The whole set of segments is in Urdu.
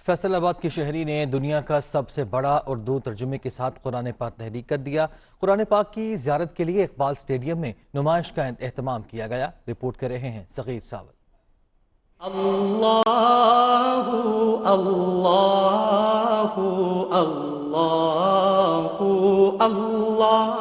فیصل آباد کے شہری نے دنیا کا سب سے بڑا اردو ترجمے کے ساتھ قرآن پاک تحریر کر دیا۔ قرآن پاک کی زیارت کے لیے اقبال اسٹیڈیم میں نمائش کا اہتمام کیا گیا۔ رپورٹ کر رہے ہیں صغیر ساول۔ اللہ اللہ اللہ اللہ۔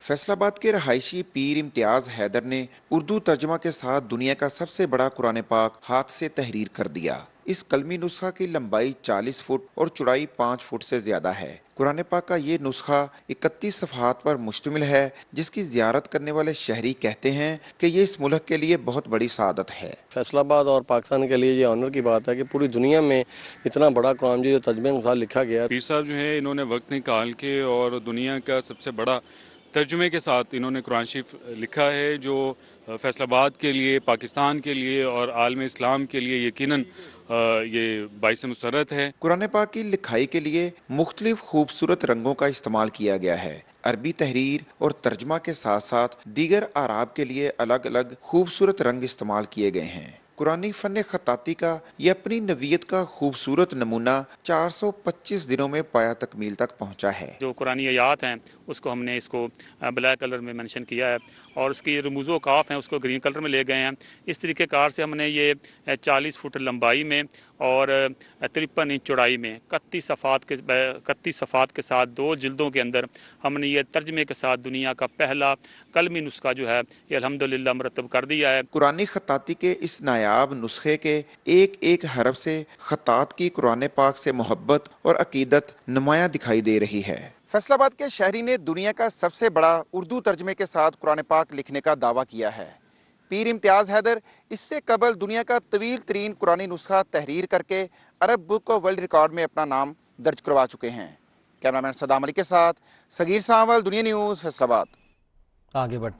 فیصل آباد کے رہائشی پیر امتیاز حیدر نے اردو ترجمہ کے ساتھ دنیا کا سب سے بڑا قرآن پاک ہاتھ سے تحریر کر دیا۔ اس قلمی نسخہ کی لمبائی 40 فٹ اور چوڑائی 5 فٹ سے زیادہ ہے۔ قرآن پاک کا یہ نسخہ 31 صفحات پر مشتمل ہے، جس کی زیارت کرنے والے شہری کہتے ہیں کہ یہ اس ملک کے لیے بہت بڑی سعادت ہے۔ فیصل آباد اور پاکستان کے لیے یہ آنر کی بات ہے کہ پوری دنیا میں اتنا بڑا قرآن جو ترجمے کے ساتھ لکھا گیا۔ پیر صاحب جو ہے انہوں نے وقت نکال کے اور دنیا کا سب سے بڑا ترجمے کے ساتھ انہوں نے قرآن شریف لکھا ہے، جو فیصل آباد کے لیے، پاکستان کے لیے اور عالم اسلام کے لیے یقیناً یہ باعث مسرت ہے۔ قرآن پاک کی لکھائی کے لیے مختلف خوبصورت رنگوں کا استعمال کیا گیا ہے۔ عربی تحریر اور ترجمہ کے ساتھ ساتھ دیگر اعراب کے لیے الگ الگ خوبصورت رنگ استعمال کیے گئے ہیں۔ قرآنی فن خطاطی کا یہ اپنی نوعیت کا خوبصورت نمونہ 425 دنوں میں پایا تکمیل تک پہنچا ہے۔ جو قرآنی آیات ہیں اس کو ہم نے اس کو بلیک کلر میں منشن کیا ہے، اور اس کی رموز و اوقاف ہیں اس کو گرین کلر میں لے گئے ہیں۔ اس طریقہ کار سے ہم نے یہ 40 فٹ لمبائی میں اور 53 انچ چوڑائی میں 31 صفحات کے ساتھ 2 جلدوں کے اندر ہم نے یہ ترجمے کے ساتھ دنیا کا پہلا قلمی نسخہ جو ہے یہ الحمدللہ مرتب کر دیا ہے۔ قرآنی خطاطی کے اس نایاب نسخے کے ایک ایک حرف سے خطاط کی قرآن پاک سے محبت اور عقیدت نمایاں دکھائی دے رہی ہے۔ فیصل آباد کے شہری نے دنیا کا سب سے بڑا اردو ترجمے کے ساتھ قرآن پاک لکھنے کا دعویٰ کیا ہے۔ پیر امتیاز حیدر اس سے قبل دنیا کا طویل ترین قرآنی نسخہ تحریر کر کے عرب بک آف ورلڈ ریکارڈ میں اپنا نام درج کروا چکے ہیں۔ کیمرامین صدام علی کے ساتھ صغیر ساول، دنیا نیوز، فیصل آباد۔ آگے بڑھتے